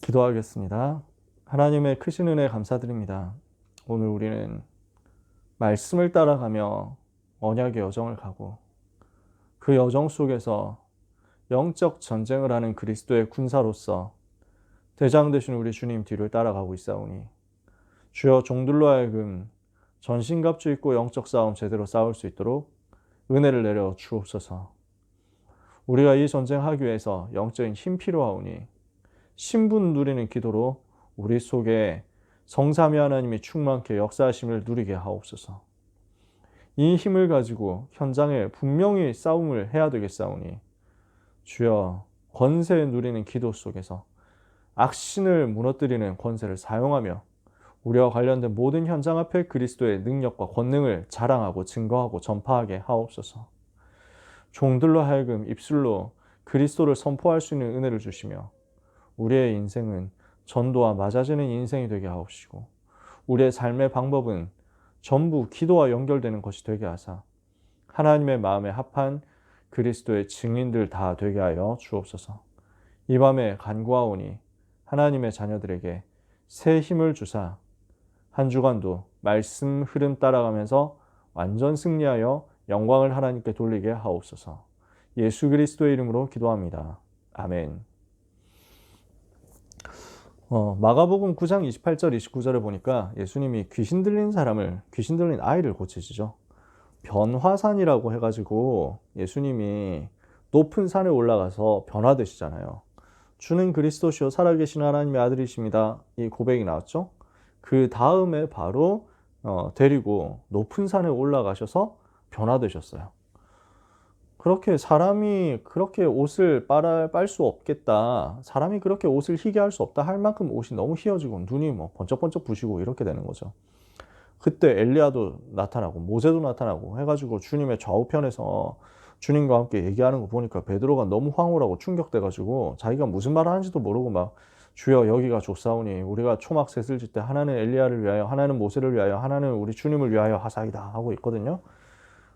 기도하겠습니다. 하나님의 크신 은혜 감사드립니다. 오늘 우리는 말씀을 따라가며 언약의 여정을 가고 그 여정 속에서 영적 전쟁을 하는 그리스도의 군사로서 대장 되신 우리 주님 뒤를 따라가고 있사오니 주여 종들로 하여금 전신갑주 입고 영적 싸움 제대로 싸울 수 있도록 은혜를 내려 주옵소서. 우리가 이 전쟁하기 위해서 영적인 힘 필요하오니 신분 누리는 기도로 우리 속에 성삼위 하나님이 충만케 역사하심을 누리게 하옵소서. 이 힘을 가지고 현장에 분명히 싸움을 해야 되겠사오니 주여 권세 누리는 기도 속에서 악신을 무너뜨리는 권세를 사용하며 우리와 관련된 모든 현장 앞에 그리스도의 능력과 권능을 자랑하고 증거하고 전파하게 하옵소서. 종들로 하여금 입술로 그리스도를 선포할 수 있는 은혜를 주시며 우리의 인생은 전도와 맞아지는 인생이 되게 하옵시고 우리의 삶의 방법은 전부 기도와 연결되는 것이 되게 하사 하나님의 마음에 합한 그리스도의 증인들 다 되게 하여 주옵소서. 이 밤에 간구하오니 하나님의 자녀들에게 새 힘을 주사 한 주간도 말씀 흐름 따라가면서 완전 승리하여 영광을 하나님께 돌리게 하옵소서. 예수 그리스도의 이름으로 기도합니다. 아멘. 마가복음 9장 28절 29절에 보니까 예수님이 귀신 들린 아이를 고치시죠. 변화산이라고 해가지고 예수님이 높은 산에 올라가서 변화되시잖아요. 주는 그리스도시요 살아계신 하나님의 아들이십니다. 이 고백이 나왔죠. 그 다음에 바로 데리고 높은 산에 올라가셔서 변화되셨어요. 그렇게 사람이 그렇게 옷을 빨 수 없겠다. 사람이 그렇게 옷을 희게 할 수 없다 할 만큼 옷이 너무 휘어지고 눈이 뭐 번쩍번쩍 부시고 이렇게 되는 거죠. 그때 엘리야도 나타나고 모세도 나타나고 해가지고 주님의 좌우편에서 주님과 함께 얘기하는 거 보니까 베드로가 너무 황홀하고 충격돼가지고 자기가 무슨 말을 하는지도 모르고 막 주여 여기가 좋사오니 우리가 초막 셋을 짓 때 하나는 엘리야를 위하여 하나는 모세를 위하여 하나는 우리 주님을 위하여 하사이다 하고 있거든요.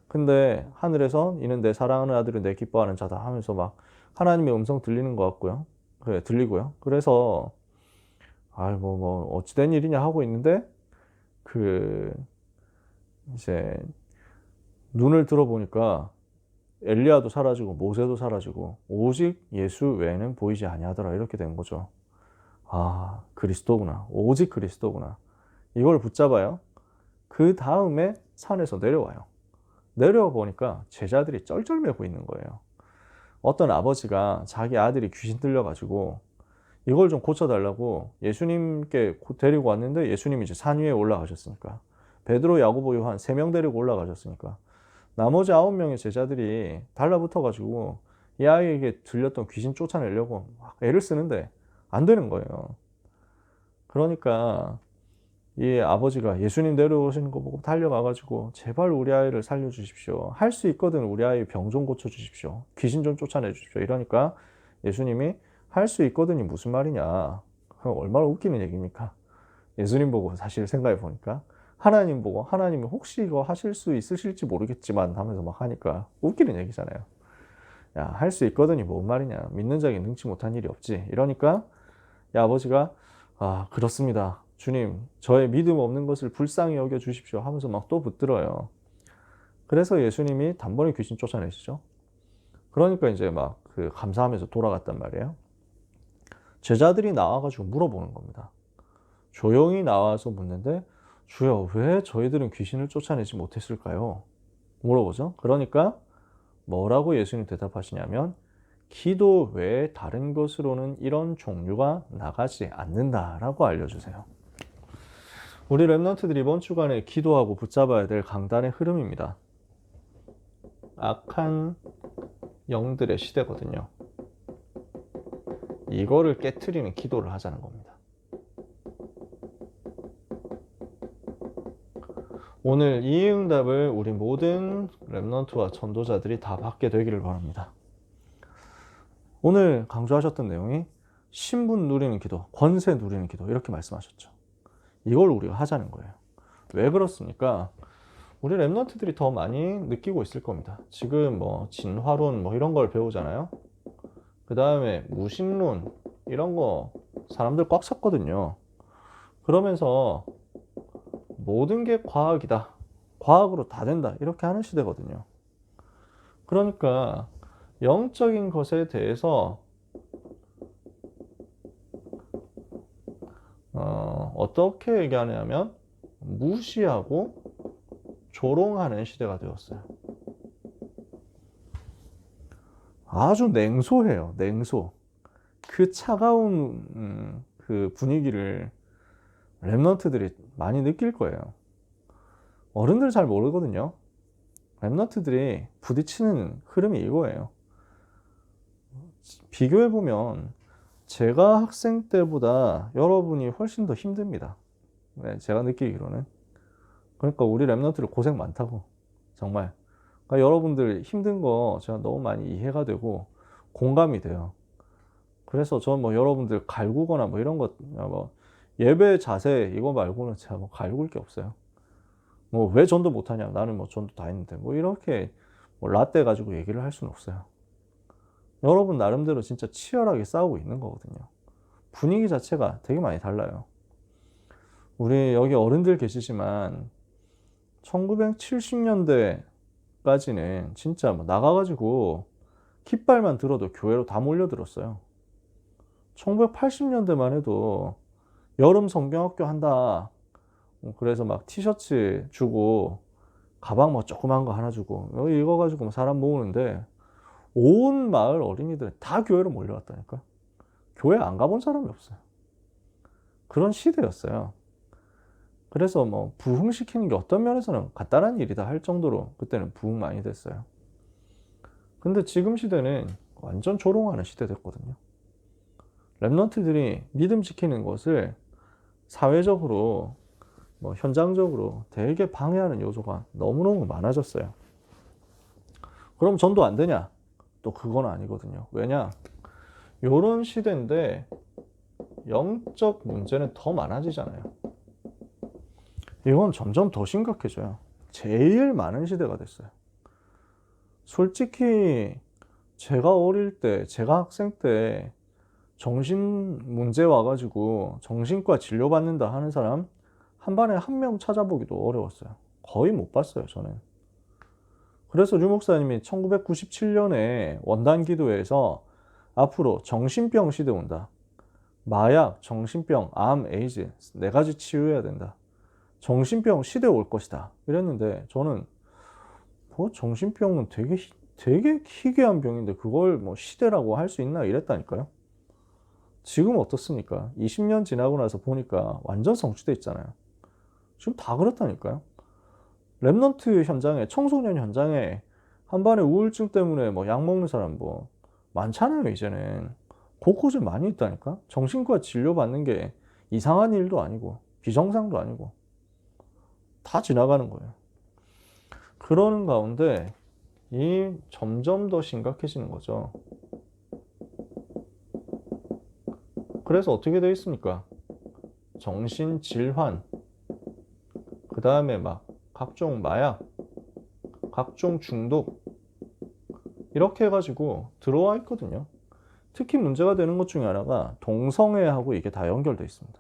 근데 하늘에서 이는 내 사랑하는 아들은 내 기뻐하는 자다 하면서 막 하나님의 음성 들리는 것 같고요. 그래, 들리고요. 그래서 뭐 어찌된 일이냐 하고 있는데 그 이제 눈을 들어보니까 엘리야도 사라지고 모세도 사라지고 오직 예수 외에는 보이지 아니하더라 이렇게 된 거죠. 아, 그리스도구나. 오직 그리스도구나. 이걸 붙잡아요. 그 다음에 산에서 내려와요. 내려와 보니까 제자들이 쩔쩔매고 있는 거예요. 어떤 아버지가 자기 아들이 귀신 들려가지고 이걸 좀 고쳐달라고 예수님께 데리고 왔는데 예수님이 이제 산 위에 올라가셨으니까 베드로, 야고보, 요한 3명 데리고 올라가셨으니까 나머지 9명의 제자들이 달라붙어가지고 이 아이에게 들렸던 귀신 쫓아내려고 막 애를 쓰는데 안 되는 거예요. 그러니까 이 아버지가 예수님 내려오시는 거 보고 달려가가지고 제발 우리 아이를 살려주십시오. 할 수 있거든. 우리 아이 병 좀 고쳐주십시오. 귀신 좀 쫓아내 주십시오. 이러니까 예수님이 할 수 있거든이 무슨 말이냐. 얼마나 웃기는 얘기입니까? 예수님 보고 사실 생각해 보니까 하나님 보고 하나님이 혹시 이거 하실 수 있으실지 모르겠지만 하면서 막 하니까 웃기는 얘기잖아요. 야, 할 수 있거든이 뭔 말이냐. 믿는 자에게 능치 못한 일이 없지. 이러니까 이 아버지가 그렇습니다. 주님, 저의 믿음 없는 것을 불쌍히 여겨 주십시오 하면서 막 또 붙들어요. 그래서 예수님이 단번에 귀신 쫓아내시죠. 그러니까 이제 막 그 감사하면서 돌아갔단 말이에요. 제자들이 나와가지고 물어보는 겁니다. 조용히 나와서 묻는데 주여 왜 저희들은 귀신을 쫓아내지 못했을까요? 물어보죠. 그러니까 뭐라고 예수님 대답하시냐면 기도 외에 다른 것으로는 이런 종류가 나가지 않는다라고 알려주세요. 우리 랩런트들이 이번 주간에 기도하고 붙잡아야 될 강단의 흐름입니다. 악한 영들의 시대거든요. 이거를 깨트리는 기도를 하자는 겁니다. 오늘 이 응답을 우리 모든 랩런트와 전도자들이 다 받게 되기를 바랍니다. 오늘 강조하셨던 내용이 신분 누리는 기도, 권세 누리는 기도 이렇게 말씀하셨죠. 이걸 우리가 하자는 거예요. 왜 그렇습니까? 우리 랩런트들이 더 많이 느끼고 있을 겁니다. 지금 뭐 진화론 뭐 이런 걸 배우잖아요. 그 다음에 무신론 이런 거 사람들 꽉 찼거든요. 그러면서 모든 게 과학이다. 과학으로 다 된다. 이렇게 하는 시대거든요. 그러니까 영적인 것에 대해서 어떻게 얘기하냐면 무시하고 조롱하는 시대가 되었어요. 아주 냉소해요. 냉소. 그 차가운 그 분위기를 랩런트들이 많이 느낄 거예요. 어른들 잘 모르거든요. 랩런트들이 부딪히는 흐름이 이거예요. 비교해보면 제가 학생 때보다 여러분이 훨씬 더 힘듭니다. 네, 제가 느끼기로는. 그러니까 우리 랩런트들 고생 많다고. 정말. 그러니까 여러분들 힘든 거 제가 너무 많이 이해가 되고 공감이 돼요. 그래서 전 뭐 여러분들 갈구거나 뭐 이런 것, 뭐 예배 자세 이거 말고는 제가 뭐 갈굴 게 없어요. 뭐 왜 전도 못하냐? 나는 뭐 전도 다 했는데 뭐 이렇게 뭐 라떼 가지고 얘기를 할 수는 없어요. 여러분 나름대로 진짜 치열하게 싸우고 있는 거거든요. 분위기 자체가 되게 많이 달라요. 우리 여기 어른들 계시지만 1970년대까지는 진짜 뭐 나가가지고 깃발만 들어도 교회로 다 몰려들었어요. 1980년대만 해도 여름 성경학교 한다. 그래서 막 티셔츠 주고 가방 뭐 조그만 거 하나 주고 이거 가지고 뭐 사람 모으는데 온 마을 어린이들 다 교회로 몰려왔다니까. 교회 안 가본 사람이 없어요. 그런 시대였어요. 그래서 뭐 부흥시키는 게 어떤 면에서는 간단한 일이다 할 정도로 그때는 부흥 많이 됐어요. 근데 지금 시대는 완전 조롱하는 시대 됐거든요. 랩런트들이 믿음 지키는 것을 사회적으로 뭐 현장적으로 되게 방해하는 요소가 너무너무 많아졌어요. 그럼 전도 안 되냐? 또 그건 아니거든요. 왜냐? 요런 시대인데 영적 문제는 더 많아지잖아요. 이건 점점 더 심각해져요. 제일 많은 시대가 됐어요. 솔직히 제가 어릴 때, 제가 학생 때 정신 문제 와가지고 정신과 진료받는다 하는 사람 한 반에 한 명 찾아보기도 어려웠어요. 거의 못 봤어요, 저는. 그래서 류 목사님이 1997년에 원단 기도회에서 앞으로 정신병 시대 온다. 마약, 정신병, 암, 에이즈 네 가지 치유해야 된다. 정신병 시대 올 것이다. 이랬는데 저는 뭐 정신병은 되게 희귀한 병인데 그걸 뭐 시대라고 할 수 있나 이랬다니까요. 지금 어떻습니까? 20년 지나고 나서 보니까 완전 성취돼 있잖아요. 지금 다 그렇다니까요. 랩넌트 현장에, 청소년 현장에 한 반에 우울증 때문에 뭐 약 먹는 사람 뭐 많잖아요, 이제는. 곳곳에 많이 있다니까. 정신과 진료받는 게 이상한 일도 아니고 비정상도 아니고 다 지나가는 거예요. 그러는 가운데 이 점점 더 심각해지는 거죠. 그래서 어떻게 되어 있습니까? 정신질환, 그 다음에 막 각종 마약, 각종 중독 이렇게 해가지고 들어와 있거든요. 특히 문제가 되는 것 중에 하나가 동성애하고 이게 다 연결되어 있습니다.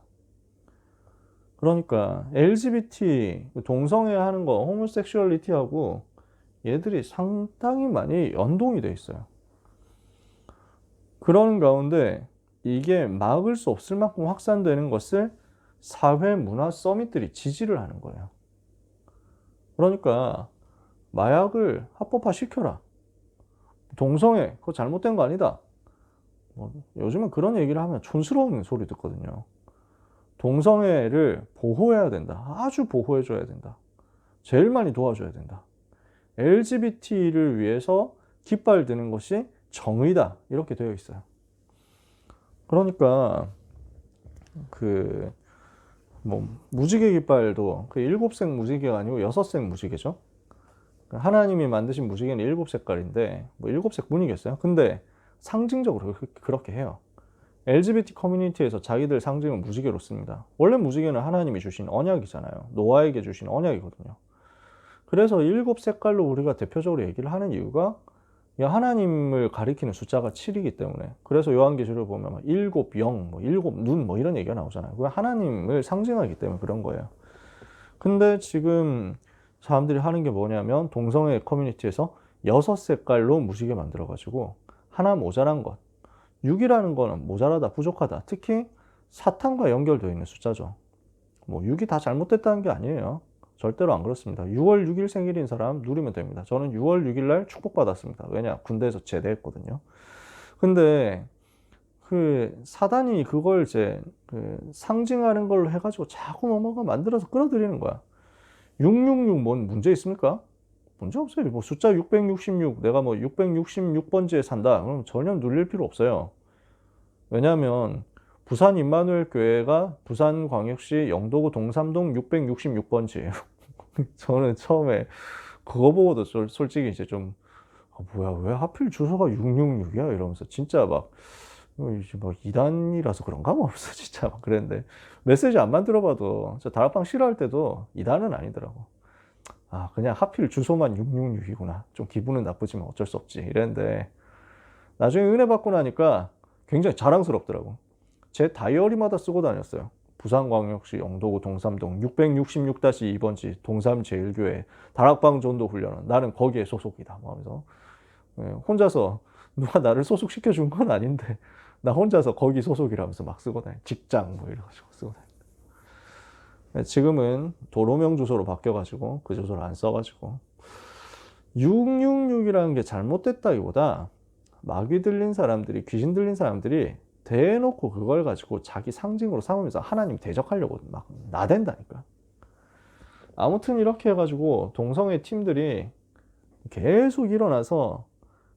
그러니까 LGBT, 동성애 하는 거, 호모섹슈얼리티하고 얘들이 상당히 많이 연동이 되어 있어요. 그런 가운데 이게 막을 수 없을 만큼 확산되는 것을 사회 문화 서밋들이 지지를 하는 거예요. 그러니까 마약을 합법화 시켜라. 동성애 그거 잘못된 거 아니다. 뭐 요즘은 그런 얘기를 하면 촌스러운 소리 듣거든요. 동성애를 보호해야 된다. 아주 보호해줘야 된다. 제일 많이 도와줘야 된다. LGBT를 위해서 깃발 드는 것이 정의다. 이렇게 되어 있어요. 그러니까 그 뭐 무지개 깃발도 그 7색 무지개가 아니고 6색 무지개죠. 하나님이 만드신 무지개는 7색깔인데 뭐 7색 뿐이겠어요. 근데 상징적으로 그렇게 해요. LGBT 커뮤니티에서 자기들 상징을 무지개로 씁니다. 원래 무지개는 하나님이 주신 언약이잖아요. 노아에게 주신 언약이거든요. 그래서 7색깔로 우리가 대표적으로 얘기를 하는 이유가 이 하나님을 가리키는 숫자가 7이기 때문에. 그래서 요한계시록을 보면 막 일곱 영, 뭐 일곱 눈, 뭐 이런 얘기가 나오잖아요. 그게 하나님을 상징하기 때문에 그런 거예요. 근데 지금 사람들이 하는 게 뭐냐면 동성애 커뮤니티에서 6색깔로 무지개 만들어가지고 하나 모자란 것. 6이라는 거는 모자라다, 부족하다. 특히 사탄과 연결되어 있는 숫자죠. 뭐 6이 다 잘못됐다는 게 아니에요. 절대로 안 그렇습니다. 6월 6일 생일인 사람 누리면 됩니다. 저는 6월 6일 날 축복받았습니다. 왜냐? 군대에서 제대했거든요. 근데 그 사단이 그걸 이제 그 상징하는 걸로 해가지고 자꾸 뭐가 만들어서 끌어들이는 거야. 666 뭔 문제 있습니까? 문제 없어요. 뭐 숫자 666, 내가 뭐 666번지에 산다. 그럼 전혀 눌릴 필요 없어요. 왜냐하면 부산 임마누엘 교회가 부산광역시 영도구 동삼동 666번지예요. 저는 처음에 그거 보고도 솔직히 이제 좀 뭐야 왜 하필 주소가 666이야 이러면서 진짜 막 이제 뭐 이단이라서 그런가 뭐 없어 진짜 막 그랬는데 메시지 안 만들어봐도 저 다락방 싫어할 때도 이단은 아니더라고. 아 그냥 하필 주소만 666이구나. 좀 기분은 나쁘지만 어쩔 수 없지 이랬는데 나중에 은혜 받고 나니까 굉장히 자랑스럽더라고. 제 다이어리마다 쓰고 다녔어요. 부산광역시 영도구 동삼동 666-2번지 동삼제일교회 다락방 전도 훈련은 나는 거기에 소속이다. 뭐 하면서 혼자서 누가 나를 소속시켜 준 건 아닌데 나 혼자서 거기 소속이라면서 막 쓰고 다녀. 직장 뭐 이래가지고 쓰고 다녀. 지금은 도로명 주소로 바뀌어가지고 그 주소를 안 써가지고 666이라는 게 잘못됐다기보다 마귀 들린 사람들이 귀신 들린 사람들이 대놓고 그걸 가지고 자기 상징으로 삼으면서 하나님 대적하려고 막 나댄다니까. 아무튼 이렇게 해가지고 동성애 팀들이 계속 일어나서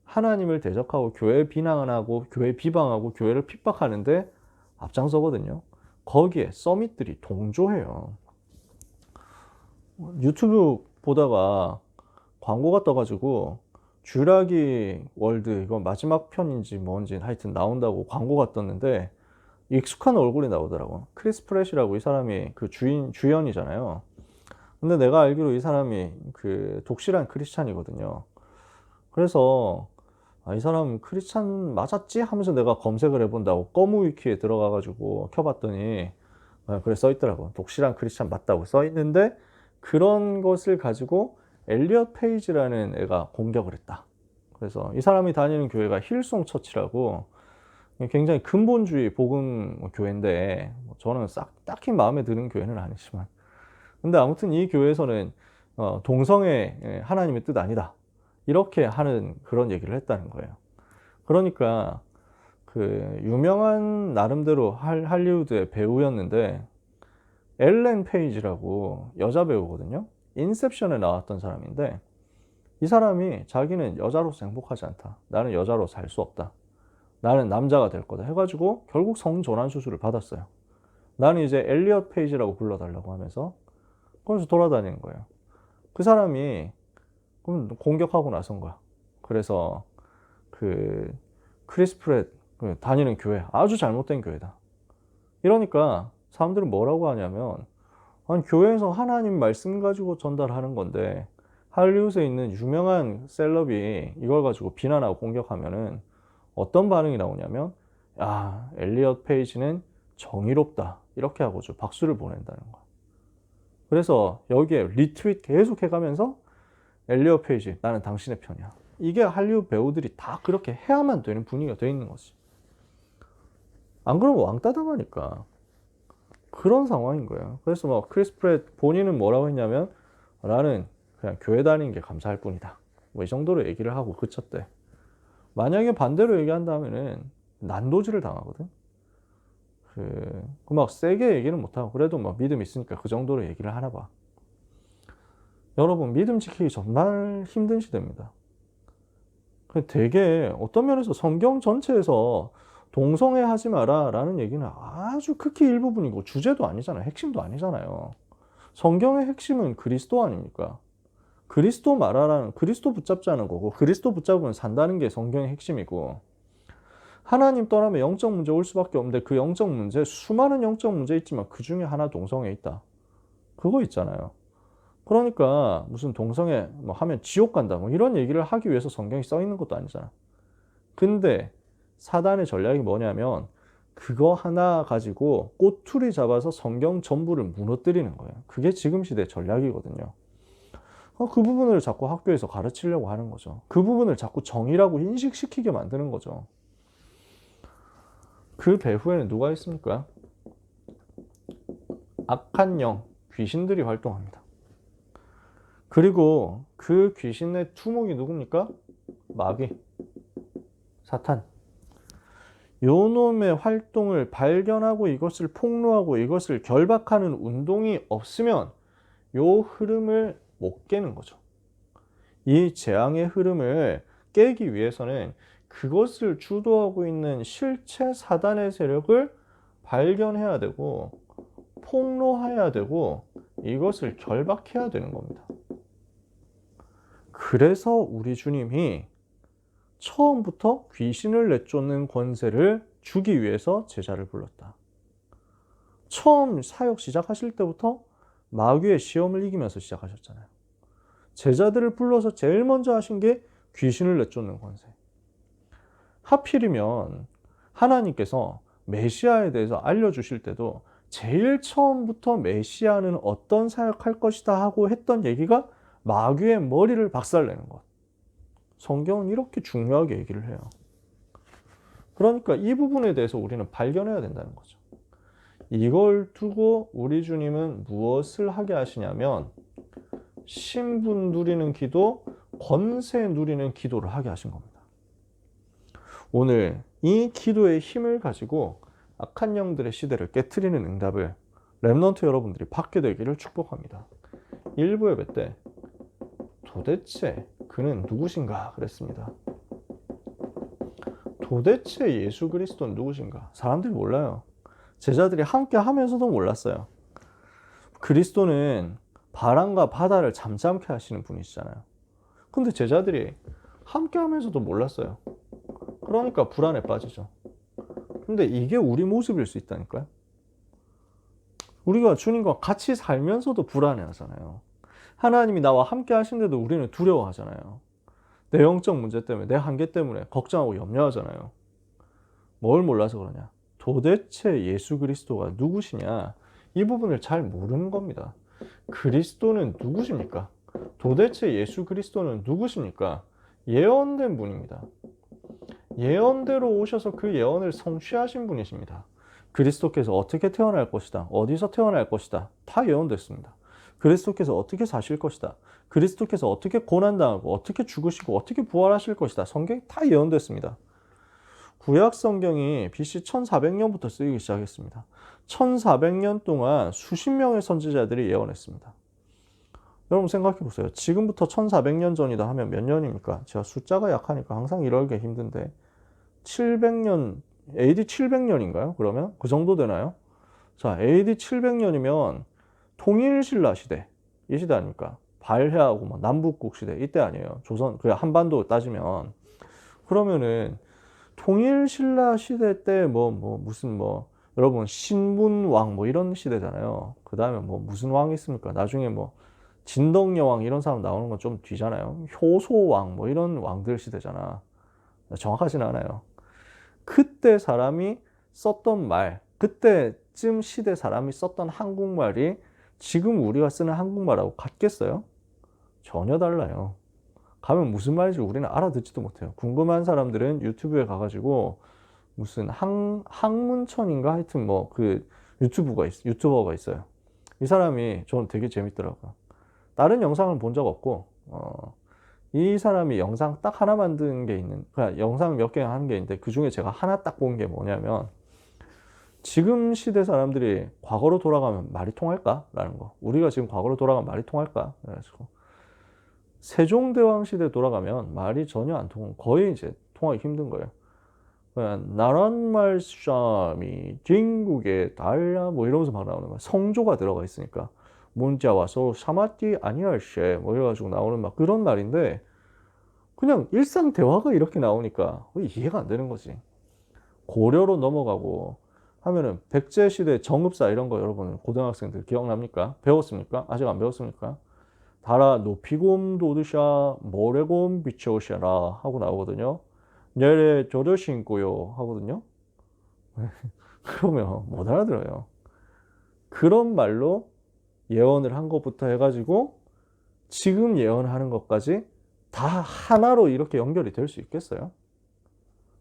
하나님을 대적하고 교회 비난하고 교회 비방하고 교회를 핍박하는데 앞장서거든요. 거기에 서밋들이 동조해요. 유튜브 보다가 광고가 떠가지고 쥐라기 월드 이거 마지막 편인지 뭔지 하여튼 나온다고 광고가 떴는데 익숙한 얼굴이 나오더라고. 크리스 프렛이라고 이 사람이 그 주연이잖아요. 근데 내가 알기로 이 사람이 그 독실한 크리스찬이거든요. 그래서 아, 이 사람 크리스찬 맞았지? 하면서 내가 검색을 해본다고 꺼무위키에 들어가가지고 켜봤더니 아, 그래 써있더라고. 독실한 크리스찬 맞다고 써있는데 그런 것을 가지고 엘리엇 페이지라는 애가 공격을 했다. 그래서 이 사람이 다니는 교회가 힐송 처치라고 굉장히 근본주의 복음 교회인데 저는 딱히 마음에 드는 교회는 아니지만 근데 아무튼 이 교회에서는 동성애 하나님의 뜻 아니다. 이렇게 하는 그런 얘기를 했다는 거예요. 그러니까 그 유명한 나름대로 할리우드의 배우였는데 엘렌 페이지라고 여자 배우거든요. 인셉션에 나왔던 사람인데 이 사람이 자기는 여자로서 행복하지 않다. 나는 여자로 살 수 없다. 나는 남자가 될 거다 해가지고 결국 성전환 수술을 받았어요. 나는 이제 엘리엇 페이지라고 불러달라고 하면서 그래서 돌아다니는 거예요. 그 사람이 그럼 공격하고 나선 거야. 그래서 그 크리스 프렛 다니는 교회 아주 잘못된 교회다. 이러니까 사람들은 뭐라고 하냐면 아니 교회에서 하나님 말씀 가지고 전달하는 건데 할리우드에 있는 유명한 셀럽이 이걸 가지고 비난하고 공격하면은 어떤 반응이 나오냐면 야 엘리엇 페이지는 정의롭다 이렇게 하고 좀 박수를 보낸다는 거야. 그래서 여기에 리트윗 계속 해가면서 엘리엇 페이지 나는 당신의 편이야. 이게 할리우드 배우들이 다 그렇게 해야만 되는 분위기가 돼 있는 거지. 안 그러면 왕따 당하니까 그런 상황인 거예요. 그래서 뭐 크리스 프렛 본인은 뭐라고 했냐면 나는 그냥 교회 다니는 게 감사할 뿐이다. 뭐 이 정도로 얘기를 하고 그쳤대. 만약에 반대로 얘기한다면은 난도질을 당하거든. 그 막 세게 얘기는 못하고 그래도 막 믿음 있으니까 그 정도로 얘기를 하나 봐. 여러분 믿음 지키기 정말 힘든 시대입니다. 되게 어떤 면에서 성경 전체에서 동성애 하지 마라 라는 얘기는 아주 극히 일부분이고 주제도 아니잖아요. 핵심도 아니잖아요. 성경의 핵심은 그리스도 아닙니까? 그리스도 말하라는 그리스도 붙잡자는 거고 그리스도 붙잡으면 산다는 게 성경의 핵심이고 하나님 떠나면 영적 문제 올 수밖에 없는데 그 영적 문제 수많은 영적 문제 있지만 그 중에 하나 동성애 있다. 그거 있잖아요. 그러니까 무슨 동성애 뭐 하면 지옥 간다 뭐 이런 얘기를 하기 위해서 성경이 써 있는 것도 아니잖아. 근데 사단의 전략이 뭐냐면 그거 하나 가지고 꼬투리 잡아서 성경 전부를 무너뜨리는 거예요. 그게 지금 시대 전략이거든요. 그 부분을 자꾸 학교에서 가르치려고 하는 거죠. 그 부분을 자꾸 정의라고 인식시키게 만드는 거죠. 그 배후에는 누가 있습니까? 악한 영, 귀신들이 활동합니다. 그리고 그 귀신의 투목이 누굽니까? 마귀, 사탄. 요 놈의 활동을 발견하고 이것을 폭로하고 이것을 결박하는 운동이 없으면 요 흐름을 못 깨는 거죠. 이 재앙의 흐름을 깨기 위해서는 그것을 주도하고 있는 실체 사단의 세력을 발견해야 되고 폭로해야 되고 이것을 결박해야 되는 겁니다. 그래서 우리 주님이 처음부터 귀신을 내쫓는 권세를 주기 위해서 제자를 불렀다. 처음 사역 시작하실 때부터 마귀의 시험을 이기면서 시작하셨잖아요. 제자들을 불러서 제일 먼저 하신 게 귀신을 내쫓는 권세. 하필이면 하나님께서 메시아에 대해서 알려주실 때도 제일 처음부터 메시아는 어떤 사역할 것이다 하고 했던 얘기가 마귀의 머리를 박살내는 것. 성경은 이렇게 중요하게 얘기를 해요. 그러니까 이 부분에 대해서 우리는 발견해야 된다는 거죠. 이걸 두고 우리 주님은 무엇을 하게 하시냐면 신분 누리는 기도, 권세 누리는 기도를 하게 하신 겁니다. 오늘 이 기도의 힘을 가지고 악한 영들의 시대를 깨트리는 응답을 렘넌트 여러분들이 받게 되기를 축복합니다. 1부 예배 때 도대체 그는 누구신가 그랬습니다. 도대체 예수 그리스도는 누구신가? 사람들이 몰라요. 제자들이 함께 하면서도 몰랐어요. 그리스도는 바람과 바다를 잠잠케 하시는 분이시잖아요. 근데 제자들이 함께 하면서도 몰랐어요. 그러니까 불안에 빠지죠. 근데 이게 우리 모습일 수 있다니까요. 우리가 주님과 같이 살면서도 불안해 하잖아요. 하나님이 나와 함께 하신데도 우리는 두려워하잖아요. 내 영적 문제 때문에, 내 한계 때문에 걱정하고 염려하잖아요. 뭘 몰라서 그러냐? 도대체 예수 그리스도가 누구시냐? 이 부분을 잘 모르는 겁니다. 그리스도는 누구십니까? 도대체 예수 그리스도는 누구십니까? 예언된 분입니다. 예언대로 오셔서 그 예언을 성취하신 분이십니다. 그리스도께서 어떻게 태어날 것이다. 어디서 태어날 것이다. 다 예언됐습니다. 그리스도께서 어떻게 사실 것이다. 그리스도께서 어떻게 고난당하고 어떻게 죽으시고 어떻게 부활하실 것이다. 성경이 다 예언됐습니다. 구약 성경이 BC 1400년부터 쓰이기 시작했습니다. 1400년 동안 수십 명의 선지자들이 예언했습니다. 여러분 생각해 보세요. 지금부터 1400년 전이다 하면 몇 년입니까? 제가 숫자가 약하니까 항상 이러기 힘든데 700년, AD 700년인가요? 그러면 그 정도 되나요? 자, AD 700년이면 통일신라 시대, 이 시대 아닙니까? 발해하고 뭐 남북국 시대 이때 아니에요. 조선, 그 한반도 따지면 그러면은 통일신라 시대 때 무슨 여러분 신문왕 뭐 이런 시대잖아요. 그 다음에 뭐 무슨 왕이 있습니까? 나중에 뭐 진덕여왕 이런 사람 나오는 건 좀 뒤잖아요. 효소왕 뭐 이런 왕들 시대잖아. 정확하진 않아요. 그때 사람이 썼던 말, 그때쯤 시대 사람이 썼던 한국말이 지금 우리가 쓰는 한국말하고 같겠어요? 전혀 달라요. 가면 무슨 말인지 우리는 알아듣지도 못해요. 궁금한 사람들은 유튜브에 가가지고 무슨 학문천인가 하여튼 뭐 그 유튜버가 있어요. 이 사람이 저는 되게 재밌더라고요. 다른 영상을 본 적 없고 이 사람이 영상 딱 하나 만든 게 있는, 그냥 영상 몇 개 하는 게 있는데 그 중에 제가 하나 딱 본 게 뭐냐면 지금 시대 사람들이 과거로 돌아가면 말이 통할까? 라는 거. 우리가 지금 과거로 돌아가면 말이 통할까? 그래가지고 세종대왕 시대 돌아가면 말이 전혀 안 통하고 거의 이제 통하기 힘든 거예요. 나란 말씀이 중국에 달라 뭐 이러면서 막 나오는 거야. 성조가 들어가 있으니까 문자 와서 사마띠 아니할세 뭐 이래가지고 나오는 막 그런 말인데 그냥 일상 대화가 이렇게 나오니까 이해가 안 되는 거지. 고려로 넘어가고 하면은 백제시대 정읍사 이런 거 여러분 고등학생들 기억납니까? 배웠습니까? 아직 안 배웠습니까? 달아 높이곰 돋으샤 모래곰 비춰오셔라 하고 나오거든요. 내래 조려 신고요 하거든요. 그러면 못 알아들어요. 그런 말로 예언을 한 것부터 해가지고 지금 예언하는 것까지 다 하나로 이렇게 연결이 될 수 있겠어요?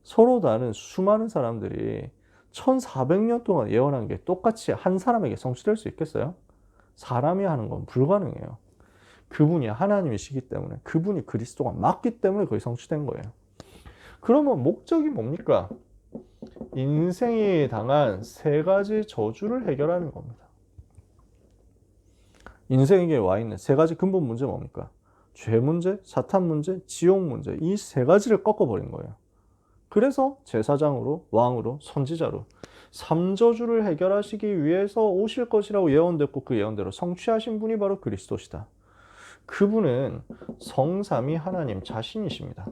서로 다른 수많은 사람들이 1400년 동안 예언한 게 똑같이 한 사람에게 성취될 수 있겠어요? 사람이 하는 건 불가능해요. 그분이 하나님이시기 때문에, 그분이 그리스도가 맞기 때문에 그게 성취된 거예요. 그러면 목적이 뭡니까? 인생이 당한 세 가지 저주를 해결하는 겁니다. 인생에게 와 있는 세 가지 근본 문제 뭡니까? 죄 문제, 사탄 문제, 지옥 문제, 이 세 가지를 꺾어버린 거예요. 그래서 제사장으로, 왕으로, 선지자로 삼저주를 해결하시기 위해서 오실 것이라고 예언됐고 그 예언대로 성취하신 분이 바로 그리스도시다. 그분은 성삼위 하나님 자신이십니다.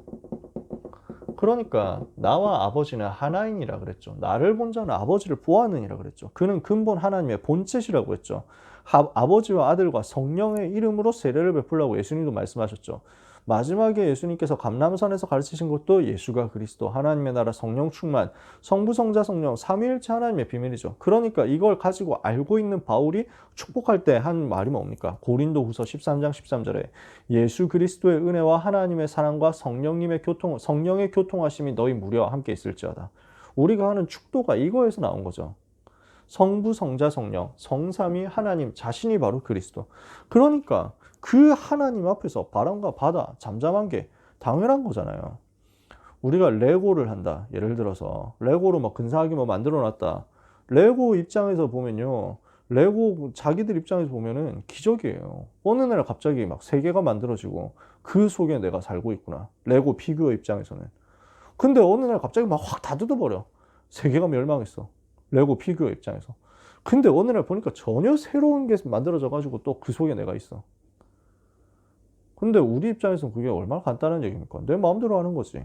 그러니까 나와 아버지는 하나이니라 그랬죠. 나를 본 자는 아버지를 보았느니라 그랬죠. 그는 근본 하나님의 본체시라고 했죠. 아버지와 아들과 성령의 이름으로 세례를 베풀라고 예수님도 말씀하셨죠. 마지막에 예수님께서 감람산에서 가르치신 것도 예수가 그리스도, 하나님의 나라, 성령 충만, 성부, 성자, 성령, 삼위일체 하나님의 비밀이죠. 그러니까 이걸 가지고 알고 있는 바울이 축복할 때 한 말이 뭡니까? 고린도후서 13장 13절에 예수 그리스도의 은혜와 하나님의 사랑과 성령의 교통하심이 너희 무리와 함께 있을지어다. 우리가 하는 축도가 이거에서 나온 거죠. 성부, 성자, 성령, 성삼위 하나님 자신이 바로 그리스도. 그러니까 그 하나님 앞에서 바람과 바다, 잠잠한 게 당연한 거잖아요. 우리가 레고를 한다. 예를 들어서 레고로 막 근사하게 뭐 만들어 놨다. 레고 입장에서 보면요. 레고 자기들 입장에서 보면은 기적이에요. 어느 날 갑자기 막 세계가 만들어지고 그 속에 내가 살고 있구나. 레고 피규어 입장에서는. 근데 어느 날 갑자기 막 확 다 뜯어버려. 세계가 멸망했어. 레고 피규어 입장에서. 근데 어느 날 보니까 전혀 새로운 게 만들어져 가지고 또 그 속에 내가 있어. 근데 우리 입장에서는 그게 얼마나 간단한 얘기입니까? 내 마음대로 하는 거지.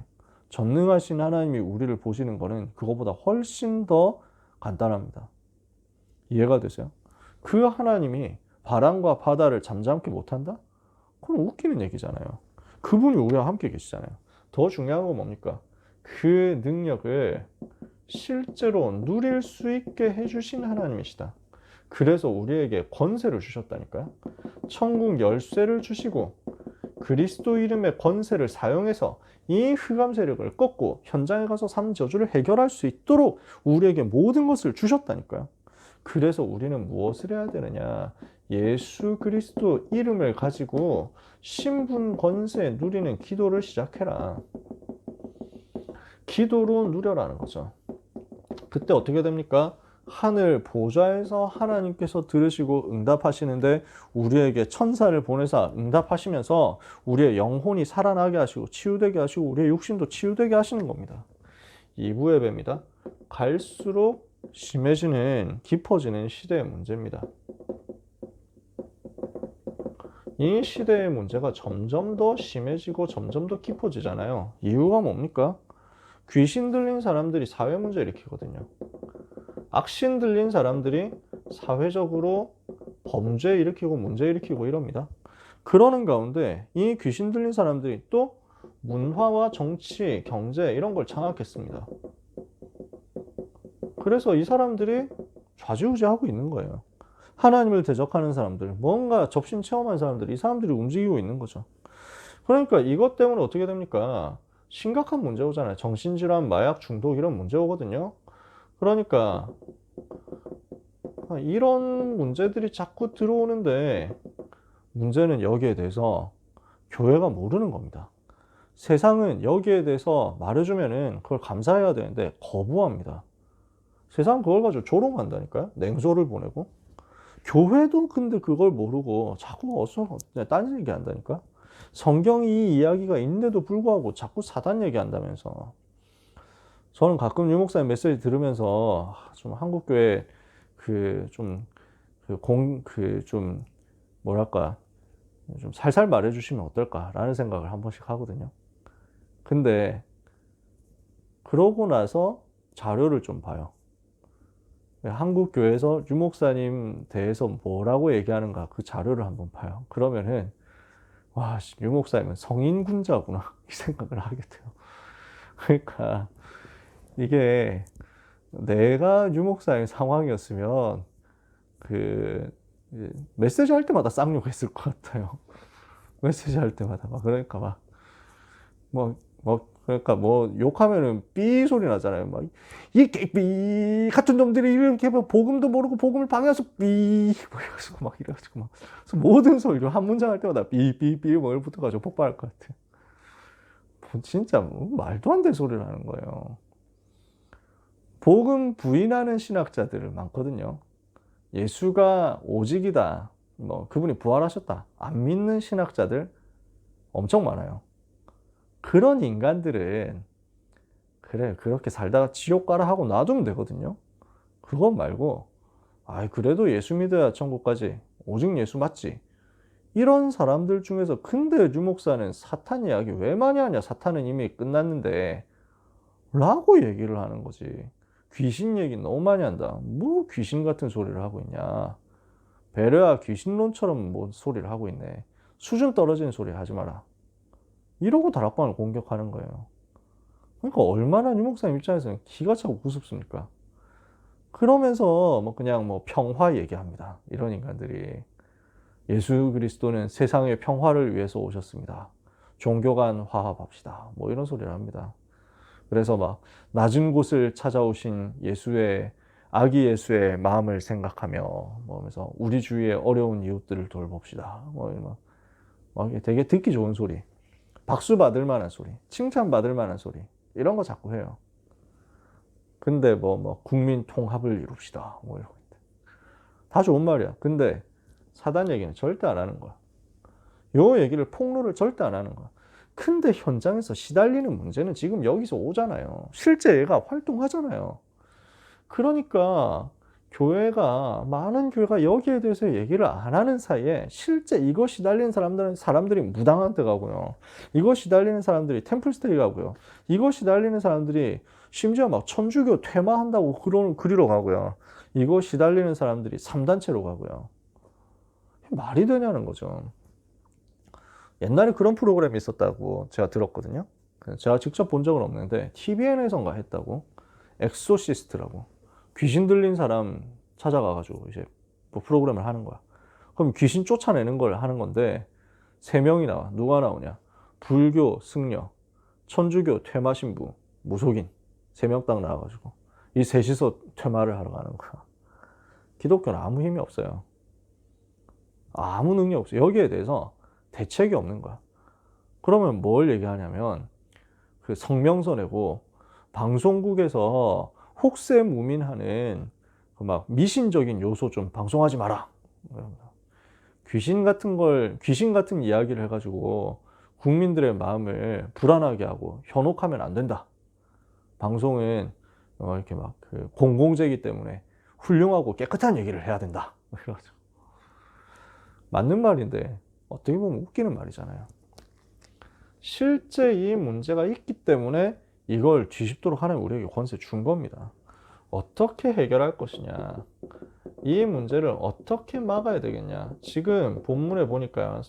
전능하신 하나님이 우리를 보시는 거는 그거보다 훨씬 더 간단합니다. 이해가 되세요? 그 하나님이 바람과 바다를 잠잠케 못한다? 그건 웃기는 얘기잖아요. 그분이 우리와 함께 계시잖아요. 더 중요한 건 뭡니까? 그 능력을 실제로 누릴 수 있게 해주신 하나님이시다. 그래서 우리에게 권세를 주셨다니까요. 천국 열쇠를 주시고 그리스도 이름의 권세를 사용해서 이 흑암 세력을 꺾고 현장에 가서 삼저주를 해결할 수 있도록 우리에게 모든 것을 주셨다니까요. 그래서 우리는 무엇을 해야 되느냐? 예수 그리스도 이름을 가지고 신분 권세 누리는 기도를 시작해라. 기도로 누려라는 거죠. 그때 어떻게 됩니까? 하늘 보좌에서 하나님께서 들으시고 응답하시는데 우리에게 천사를 보내사 응답하시면서 우리의 영혼이 살아나게 하시고 치유되게 하시고 우리의 육신도 치유되게 하시는 겁니다. 2부 예배입니다. 갈수록 심해지는 깊어지는 시대의 문제입니다. 이 시대의 문제가 점점 더 심해지고 점점 더 깊어지잖아요. 이유가 뭡니까? 귀신 들린 사람들이 사회 문제 일으키거든요. 악신 들린 사람들이 사회적으로 범죄 일으키고 문제 일으키고 이럽니다. 그러는 가운데 이 귀신 들린 사람들이 또 문화와 정치, 경제 이런 걸 장악했습니다. 그래서 이 사람들이 좌지우지하고 있는 거예요. 하나님을 대적하는 사람들, 뭔가 접신 체험한 사람들, 이 사람들이 움직이고 있는 거죠. 그러니까 이것 때문에 어떻게 됩니까? 심각한 문제 오잖아요. 정신질환, 마약 중독 이런 문제 오거든요. 그러니까 이런 문제들이 자꾸 들어오는데 문제는 여기에 대해서 교회가 모르는 겁니다. 세상은 여기에 대해서 말해주면은 그걸 감사해야 되는데 거부합니다. 세상은 그걸 가지고 조롱한다니까요. 냉소를 보내고. 교회도 근데 그걸 모르고 자꾸 어서 딴 얘기 한다니까. 성경이 이 이야기가 있는데도 불구하고 자꾸 사단 얘기한다면서. 저는 가끔 유 목사님 메시지 들으면서 좀 한국교회 좀 뭐랄까 좀 살살 말해주시면 어떨까라는 생각을 한 번씩 하거든요. 근데 그러고 나서 자료를 좀 봐요. 한국교회에서 유 목사님 대해서 뭐라고 얘기하는가 그 자료를 한번 봐요. 그러면은 와, 유 목사님은 성인 군자구나 이 생각을 하게 돼요. 그러니까 이게 내가 유 목사의 상황이었으면 그 메시지 할 때마다 쌍욕했을 것 같아요. 메시지 할 때마다 막 그러니까 막 그러니까 뭐 욕하면은 삐 소리 나잖아요. 막 삐 같은 놈들이 이렇게 뭐 복음도 모르고 복음을 방해해서 삐 막 이래가지고 막 모든 소리로 한 문장 할 때마다 삐삐삐 뭐 이렇게 붙어가지고 폭발할 것 같아요. 진짜 뭐 말도 안 되는 소리를 하는 거예요. 복음 부인하는 신학자들 많거든요. 예수가 오직이다. 뭐 그분이 부활하셨다. 안 믿는 신학자들 엄청 많아요. 그런 인간들은 그래 그렇게 살다가 지옥 가라 하고 놔두면 되거든요. 그것 말고 그래도 예수 믿어야 천국 가지. 오직 예수 맞지. 이런 사람들 중에서 근데 유 목사는 사탄 이야기 왜 많이 하냐. 사탄은 이미 끝났는데 라고 얘기를 하는 거지. 귀신 얘기 너무 많이 한다. 뭐 귀신 같은 소리를 하고 있냐. 베레아 귀신론처럼 뭐 소리를 하고 있네. 수준 떨어지는 소리 하지 마라. 이러고 다락방을 공격하는 거예요. 그러니까 얼마나 유 목사님 입장에서는 기가 차고 우습습니까? 그러면서 뭐 그냥 뭐 평화 얘기합니다. 이런 인간들이. 예수 그리스도는 세상의 평화를 위해서 오셨습니다. 종교 간 화합합시다. 뭐 이런 소리를 합니다. 그래서 막 낮은 곳을 찾아오신 예수의 아기 예수의 마음을 생각하며 뭐 하면서 우리 주위의 어려운 이웃들을 돌봅시다. 막 되게 듣기 좋은 소리. 박수 받을 만한 소리, 칭찬 받을 만한 소리, 이런 거 자꾸 해요. 근데 뭐 국민 통합을 이룹시다. 뭐 이런 거. 다 좋은 말이야. 근데 사단 얘기는 절대 안 하는 거야. 요 얘기를 폭로를 절대 안 하는 거야. 근데 현장에서 시달리는 문제는 지금 여기서 오잖아요. 실제 얘가 활동하잖아요. 그러니까 많은 교회가 여기에 대해서 얘기를 안 하는 사이에 실제 이거 시달리는 사람들이 무당한테 가고요. 이거 시달리는 사람들이 템플스테이 가고요. 이거 시달리는 사람들이 심지어 막 천주교 퇴마한다고 그리러 가고요. 이거 시달리는 사람들이 3단체로 가고요. 말이 되냐는 거죠. 옛날에 그런 프로그램이 있었다고 제가 들었거든요. 제가 직접 본 적은 없는데 TVN에선가 했다고. 엑소시스트라고. 귀신 들린 사람 찾아가가지고 이제 뭐 프로그램을 하는 거야. 그럼 귀신 쫓아내는 걸 하는 건데 3명이 나와. 누가 나오냐? 불교 승려, 천주교 퇴마 신부, 무속인 3명 딱 나와가지고 이 셋이서 퇴마를 하러 가는 거야. 기독교는 아무 힘이 없어요. 아무 능력 없어요. 여기에 대해서 대책이 없는 거야. 그러면 뭘 얘기하냐면 그 성명서 내고 방송국에서 혹세무민하는 그 막 미신적인 요소 좀 방송하지 마라. 귀신 같은 이야기를 해가지고 국민들의 마음을 불안하게 하고 현혹하면 안 된다. 방송은 이렇게 막 그 공공재이기 때문에 훌륭하고 깨끗한 얘기를 해야 된다. 그래가지고 맞는 말인데 어떻게 보면 웃기는 말이잖아요. 실제 이 문제가 있기 때문에 이걸 뒤집도록 하나님 우리에게 권세 준 겁니다. 어떻게 해결할 것이냐. 이 문제를 어떻게 막아야 되겠냐. 지금 본문에 보니까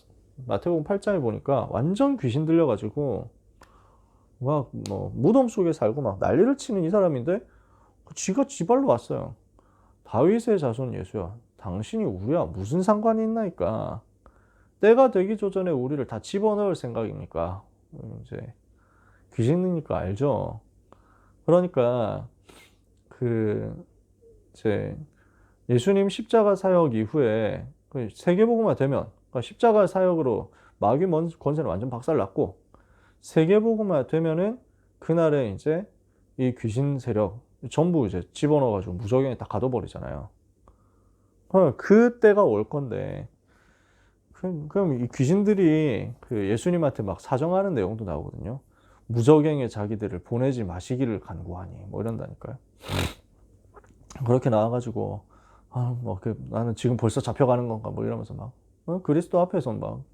마태복음 8장에 보니까 완전 귀신 들려가지고 막 뭐 무덤 속에 살고 막 난리를 치는 이 사람인데 지가 지발로 왔어요. 다윗의 자손 예수야. 당신이 우리와 무슨 상관이 있나이까. 때가 되기 전에 우리를 다 집어넣을 생각입니까? 이제 귀신이니까 알죠. 그러니까 이제 예수님 십자가 사역 이후에 세계복음화 되면 그러니까 십자가 사역으로 마귀 권세는 완전 박살났고 세계복음화 되면은 그날에 이제 이 귀신 세력 전부 이제 집어넣어가지고 무적행에 다 가둬버리잖아요. 그때가 올 건데 그럼 이 귀신들이 그 예수님한테 막 사정하는 내용도 나오거든요. 무적행에 자기들을 보내지 마시기를 간구하니 뭐 이런다니까요. 그렇게 나와가지고 나는 지금 벌써 잡혀가는 건가 뭐 이러면서 막 그리스도 앞에서 막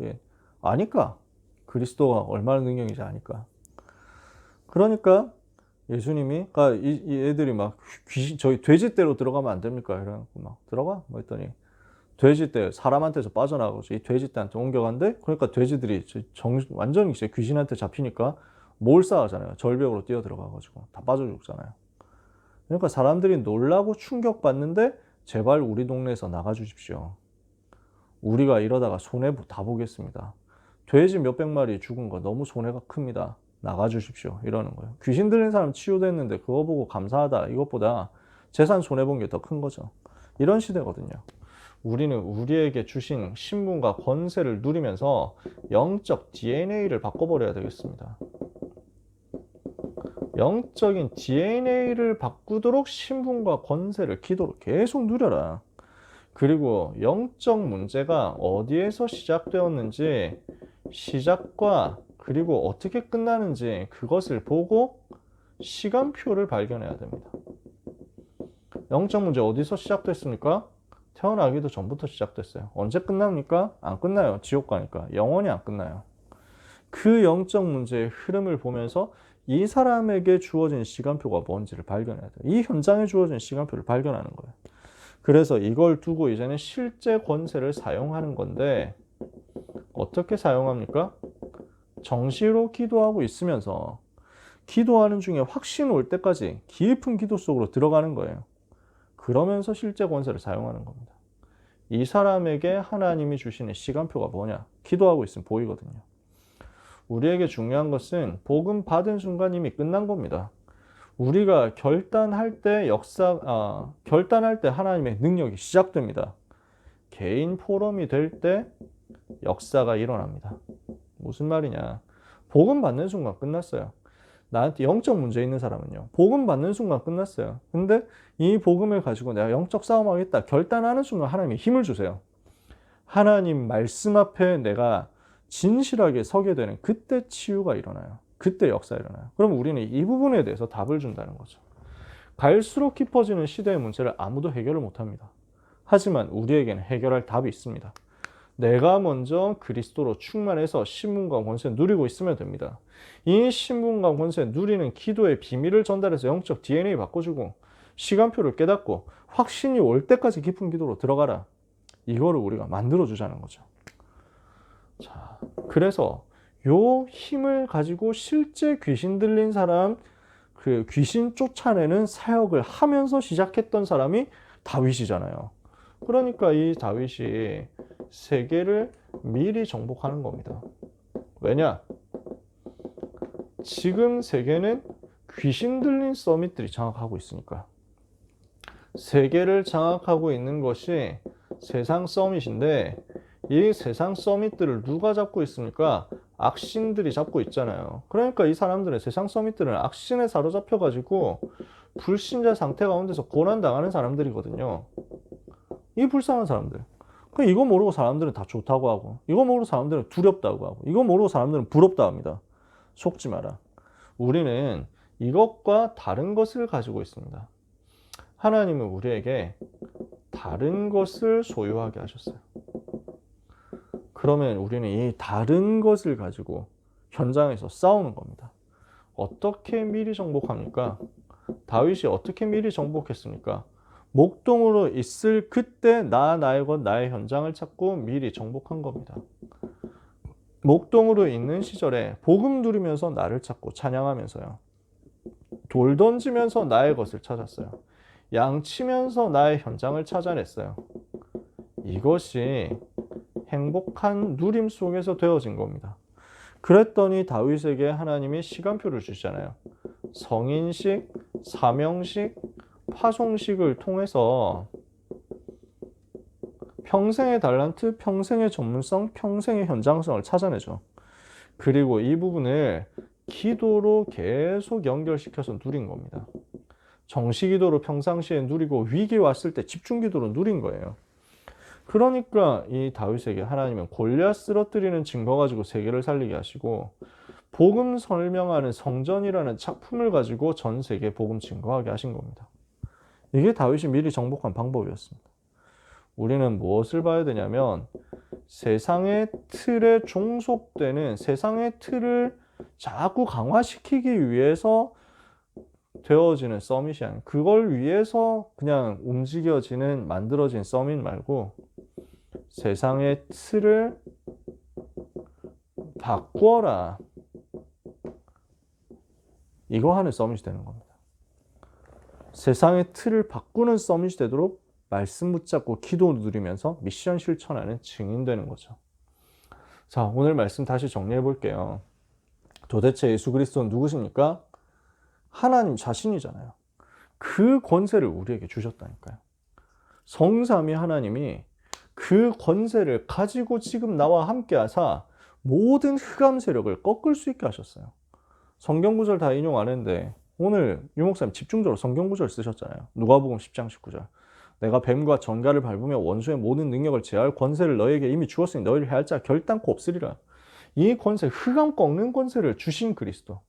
아니까 그리스도가 얼마나 능력인지 아니까. 그러니까 예수님이 이 애들이 막 귀신 저희 돼지떼로 들어가면 안 됩니까? 이래갖고 막 들어가 뭐 했더니 돼지떼 사람한테서 빠져나가서 이 돼지떼한테 옮겨간대. 그러니까 돼지들이 완전히 이제 귀신한테 잡히니까 몰살하잖아요. 절벽으로 뛰어 들어가가지고 다 빠져 죽잖아요. 그러니까 사람들이 놀라고 충격받는데 제발 우리 동네에서 나가 주십시오. 우리가 이러다가 손해 다 보겠습니다. 돼지 몇백 마리 죽은 거 너무 손해가 큽니다. 나가 주십시오. 이러는 거예요. 귀신 들린 사람 치유됐는데 그거 보고 감사하다. 이것보다 재산 손해 본 게 더 큰 거죠. 이런 시대거든요. 우리는 우리에게 주신 신분과 권세를 누리면서 영적 DNA를 바꿔버려야 되겠습니다. 영적인 DNA를 바꾸도록 신분과 권세를 기도로 계속 누려라. 그리고 영적 문제가 어디에서 시작되었는지, 시작과 그리고 어떻게 끝나는지 그것을 보고 시간표를 발견해야 됩니다. 영적 문제 어디서 시작됐습니까? 태어나기도 전부터 시작됐어요. 언제 끝납니까? 안 끝나요. 지옥 가니까. 영원히 안 끝나요. 그 영적 문제의 흐름을 보면서 이 사람에게 주어진 시간표가 뭔지를 발견해야 돼요. 이 현장에 주어진 시간표를 발견하는 거예요. 그래서 이걸 두고 이제는 실제 권세를 사용하는 건데, 어떻게 사용합니까? 정시로 기도하고 있으면서 기도하는 중에 확신 올 때까지 깊은 기도 속으로 들어가는 거예요. 그러면서 실제 권세를 사용하는 겁니다. 이 사람에게 하나님이 주시는 시간표가 뭐냐? 기도하고 있으면 보이거든요. 우리에게 중요한 것은 복음 받은 순간 이미 끝난 겁니다. 우리가 결단할 때 결단할 때 하나님의 능력이 시작됩니다. 개인 포럼이 될 때 역사가 일어납니다. 무슨 말이냐? 복음 받는 순간 끝났어요. 나한테 영적 문제 있는 사람은요, 복음 받는 순간 끝났어요. 근데 이 복음을 가지고 내가 영적 싸움하겠다 결단하는 순간 하나님이 힘을 주세요. 하나님 말씀 앞에 내가 진실하게 서게 되는 그때 치유가 일어나요. 그때 역사가 일어나요. 그럼 우리는 이 부분에 대해서 답을 준다는 거죠. 갈수록 깊어지는 시대의 문제를 아무도 해결을 못합니다. 하지만 우리에게는 해결할 답이 있습니다. 내가 먼저 그리스도로 충만해서 신분과 권세 누리고 있으면 됩니다. 이 신분과 권세 누리는 기도의 비밀을 전달해서 영적 DNA 바꿔주고 시간표를 깨닫고 확신이 올 때까지 깊은 기도로 들어가라. 이거를 우리가 만들어주자는 거죠. 자, 그래서 요 힘을 가지고 실제 귀신 들린 사람, 그 귀신 쫓아내는 사역을 하면서 시작했던 사람이 다윗이잖아요. 그러니까 이 다윗이 세계를 미리 정복하는 겁니다. 왜냐? 지금 세계는 귀신 들린 서밋들이 장악하고 있으니까. 세계를 장악하고 있는 것이 세상 서밋인데, 이 세상 서밋들을 누가 잡고 있습니까? 악신들이 잡고 있잖아요. 그러니까 이 사람들은, 세상 서밋들은 악신에 사로잡혀가지고 불신자 상태 가운데서 고난당하는 사람들이거든요. 이 불쌍한 사람들. 이거 모르고 사람들은 다 좋다고 하고, 이거 모르고 사람들은 두렵다고 하고, 이거 모르고 사람들은 부럽다 합니다. 속지 마라. 우리는 이것과 다른 것을 가지고 있습니다. 하나님은 우리에게 다른 것을 소유하게 하셨어요. 그러면 우리는 이 다른 것을 가지고 현장에서 싸우는 겁니다. 어떻게 미리 정복합니까? 다윗이 어떻게 미리 정복했습니까? 목동으로 있을 그때 나의 것, 나의 현장을 찾고 미리 정복한 겁니다. 목동으로 있는 시절에 복음 누리면서 나를 찾고 찬양하면서요. 돌 던지면서 나의 것을 찾았어요. 양 치면서 나의 현장을 찾아냈어요. 이것이 행복한 누림 속에서 되어진 겁니다. 그랬더니 다윗에게 하나님이 시간표를 주시잖아요. 성인식, 사명식, 파송식을 통해서 평생의 달란트, 평생의 전문성, 평생의 현장성을 찾아내죠. 그리고 이 부분을 기도로 계속 연결시켜서 누린 겁니다. 정시기도로 평상시에 누리고 위기 왔을 때 집중기도로 누린 거예요. 그러니까 이 다윗에게 하나님은 골리앗 쓰러뜨리는 증거 가지고 세계를 살리게 하시고, 복음 설명하는 성전이라는 작품을 가지고 전 세계에 복음 증거하게 하신 겁니다. 이게 다윗이 미리 정복한 방법이었습니다. 우리는 무엇을 봐야 되냐면, 세상의 틀에 종속되는, 세상의 틀을 자꾸 강화시키기 위해서 되어지는 서밋이 아니고, 그걸 위해서 그냥 움직여지는, 만들어진 서밋 말고 세상의 틀을 바꾸어라. 이거 하는 서밋이 되는 겁니다. 세상의 틀을 바꾸는 서밋이 되도록 말씀 붙잡고 기도 누리면서 미션 실천하는 증인 되는 거죠. 자, 오늘 말씀 다시 정리해 볼게요. 도대체 예수 그리스도는 누구십니까? 하나님 자신이잖아요. 그 권세를 우리에게 주셨다니까요. 성삼위 하나님이 그 권세를 가지고 지금 나와 함께 하사 모든 흑암 세력을 꺾을 수 있게 하셨어요. 성경 구절 다 인용 안 했는데 오늘 유 목사님 집중적으로 성경 구절 쓰셨잖아요. 누가복음 10장 19절. 내가 뱀과 전갈을 밟으며 원수의 모든 능력을 제할 권세를 너에게 이미 주었으니 너희를 해할 자 결단코 없으리라. 이 권세, 흑암 꺾는 권세를 주신 그리스도.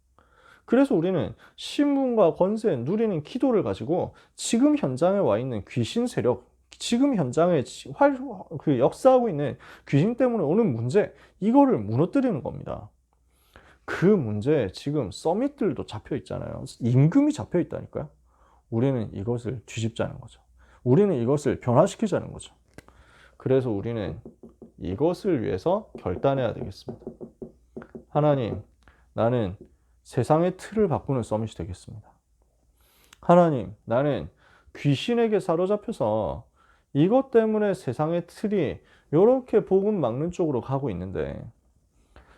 그래서 우리는 신분과 권세 누리는 기도를 가지고 지금 현장에 와 있는 귀신 세력, 지금 현장에 역사하고 있는 귀신 때문에 오는 문제, 이거를 무너뜨리는 겁니다. 그 문제에 지금 서밋들도 잡혀 있잖아요. 임금이 잡혀 있다니까요. 우리는 이것을 뒤집자는 거죠. 우리는 이것을 변화시키자는 거죠. 그래서 우리는 이것을 위해서 결단해야 되겠습니다. 하나님, 나는 세상의 틀을 바꾸는 서밋이 되겠습니다. 하나님, 나는 귀신에게 사로잡혀서 이것 때문에 세상의 틀이 이렇게 복음 막는 쪽으로 가고 있는데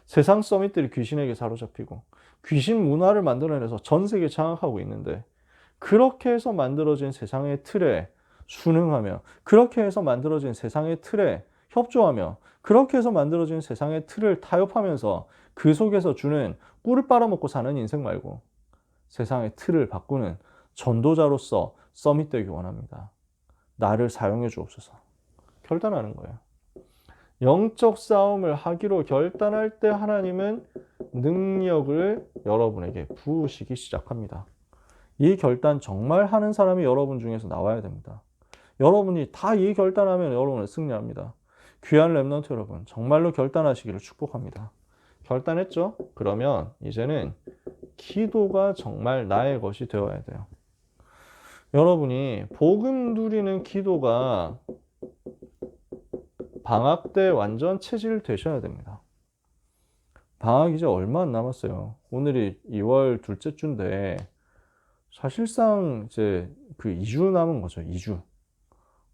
세상 서밋들이 귀신에게 사로잡히고 귀신 문화를 만들어내서 전 세계 장악하고 있는데 그렇게 해서 만들어진 세상의 틀에 순응하며 그렇게 해서 만들어진 세상의 틀에 협조하며 그렇게 해서 만들어진 세상의 틀을 타협하면서 그 속에서 주는 꿀을 빨아먹고 사는 인생 말고 세상의 틀을 바꾸는 전도자로서 서밋 되기 원합니다. 나를 사용해 주옵소서. 결단하는 거예요. 영적 싸움을 하기로 결단할 때 하나님은 능력을 여러분에게 부으시기 시작합니다. 이 결단 정말 하는 사람이 여러분 중에서 나와야 됩니다. 여러분이 다 이 결단하면 여러분은 승리합니다. 귀한 렘넌트 여러분, 정말로 결단하시기를 축복합니다. 결단했죠? 그러면 이제는 기도가 정말 나의 것이 되어야 돼요. 여러분이 복음 누리는 기도가 방학 때 완전 체질되셔야 됩니다. 방학 이제 얼마 안 남았어요. 오늘이 2월 둘째 주인데 사실상 이제 그 2주 남은 거죠. 2주.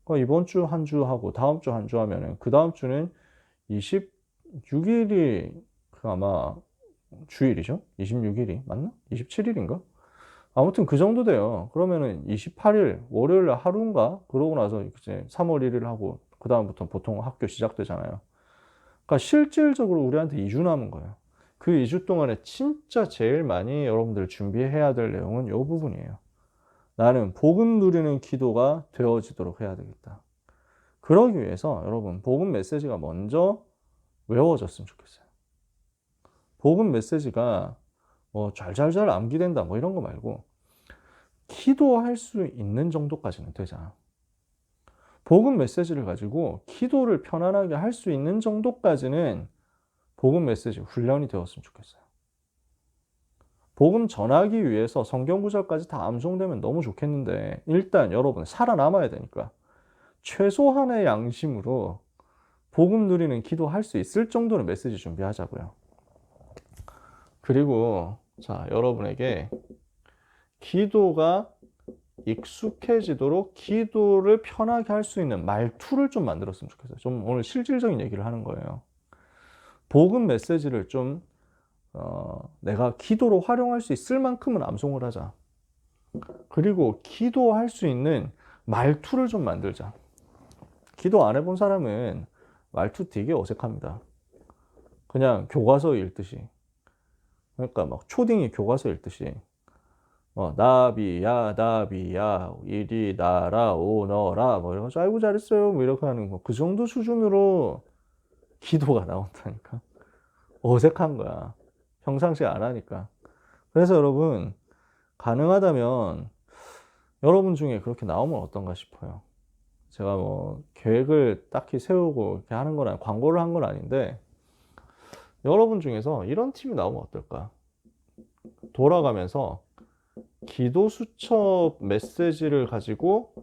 그러니까 이번 주 한 주 하고 다음 주 한 주 하면은 그 다음 주는 26일이 그 아마 주일이죠. 26일이 맞나? 27일인가? 아무튼 그 정도 돼요. 그러면은 28일 월요일 날 하루인가? 그러고 나서 이제 3월 1일 하고 그 다음부터 보통 학교 시작되잖아요. 그러니까 실질적으로 우리한테 2주 남은 거예요. 그 2주 동안에 진짜 제일 많이 여러분들 준비해야 될 내용은 이 부분이에요. 나는 복음 누리는 기도가 되어지도록 해야 되겠다. 그러기 위해서 여러분 복음 메시지가 먼저 외워졌으면 좋겠어요. 복음 메시지가 뭐 잘잘잘 암기된다 뭐 이런 거 말고 기도할 수 있는 정도까지는 되잖아. 복음 메시지를 가지고 기도를 편안하게 할 수 있는 정도까지는 복음 메시지 훈련이 되었으면 좋겠어요. 복음 전하기 위해서 성경 구절까지 다 암송되면 너무 좋겠는데 일단 여러분 살아남아야 되니까 최소한의 양심으로 복음 누리는 기도할 수 있을 정도는 메시지 준비하자고요. 그리고 자, 여러분에게 기도가 익숙해지도록 기도를 편하게 할 수 있는 말투를 좀 만들었으면 좋겠어요. 좀 오늘 실질적인 얘기를 하는 거예요. 복음 메시지를 좀 내가 기도로 활용할 수 있을 만큼은 암송을 하자. 그리고 기도할 수 있는 말투를 좀 만들자. 기도 안 해본 사람은 말투 되게 어색합니다. 그냥 교과서 읽듯이. 그러니까 막 초딩이 교과서 읽듯이. 나비야, 나비야, 이리 나라, 오너라, 뭐 이런 거, 아이고 잘했어요, 뭐 이렇게 하는 거. 그 정도 수준으로 기도가 나온다니까. 어색한 거야. 평상시에 안 하니까. 그래서 여러분, 가능하다면 여러분 중에 그렇게 나오면 어떤가 싶어요. 제가 뭐 계획을 딱히 세우고 이렇게 하는 건 광고를 한 건 아닌데, 여러분 중에서 이런 팀이 나오면 어떨까? 돌아가면서 기도 수첩 메시지를 가지고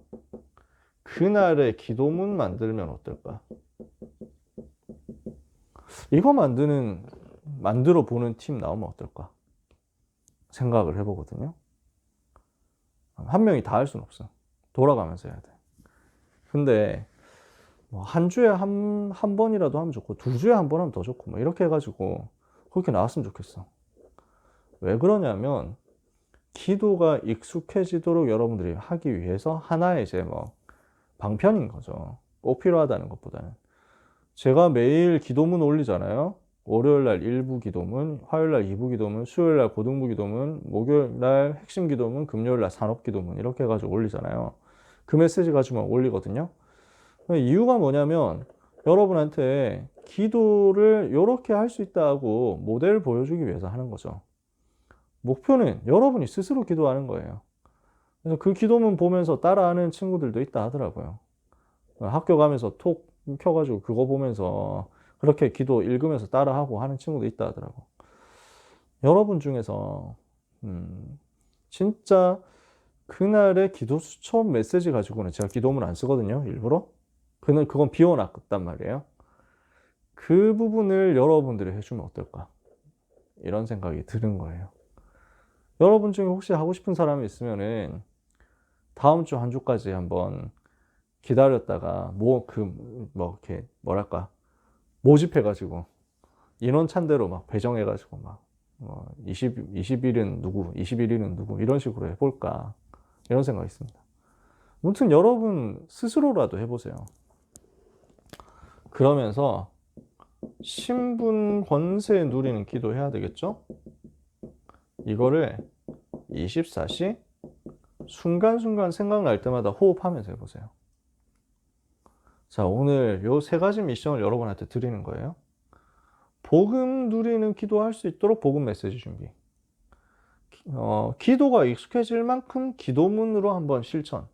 그날의 기도문 만들면 어떨까? 이거 만들어 보는 팀 나오면 어떨까 생각을 해보거든요. 한 명이 다 할 수는 없어. 돌아가면서 해야 돼. 근데 뭐 한 주에 한 번이라도 하면 좋고, 두 주에 한 번 하면 더 좋고, 뭐 이렇게 해가지고 그렇게 나왔으면 좋겠어. 왜 그러냐면 기도가 익숙해지도록 여러분들이 하기 위해서 하나의 이제 뭐 방편인 거죠. 꼭 필요하다는 것보다는. 제가 매일 기도문 올리잖아요. 월요일 날 1부 기도문, 화요일 날 2부 기도문, 수요일 날 고등부 기도문, 목요일 날 핵심 기도문, 금요일 날 산업 기도문 이렇게 해가지고 올리잖아요. 그 메시지 가지고만 올리거든요. 이유가 뭐냐면 여러분한테 기도를 이렇게 할 수 있다고 모델을 보여주기 위해서 하는 거죠. 목표는 여러분이 스스로 기도하는 거예요. 그래서 그 기도문 보면서 따라하는 친구들도 있다 하더라고요. 학교 가면서 톡 켜가지고 그거 보면서 그렇게 기도 읽으면서 따라하고 하는 친구도 있다 하더라고. 여러분 중에서 진짜 그날의 기도 수첩 메시지 가지고는 제가 기도문 안 쓰거든요, 일부러. 그건 비워놨단 말이에요. 그 부분을 여러분들이 해주면 어떨까? 이런 생각이 드는 거예요. 여러분 중에 혹시 하고 싶은 사람이 있으면은 다음 주 한 주까지 한번 기다렸다가 이렇게 뭐랄까 모집해가지고 인원 찬대로 막 배정해가지고 막 20일은 누구, 21일은 누구 이런 식으로 해볼까 이런 생각이 있습니다. 아무튼 여러분 스스로라도 해보세요. 그러면서 신분 권세 누리는 기도 해야 되겠죠? 이거를 24시 순간순간 생각날 때마다 호흡하면서 해보세요. 자, 오늘 요 세 가지 미션을 여러분한테 드리는 거예요. 복음 누리는 기도할 수 있도록 복음 메시지 준비. 기도가 익숙해질 만큼 기도문으로 한번 실천.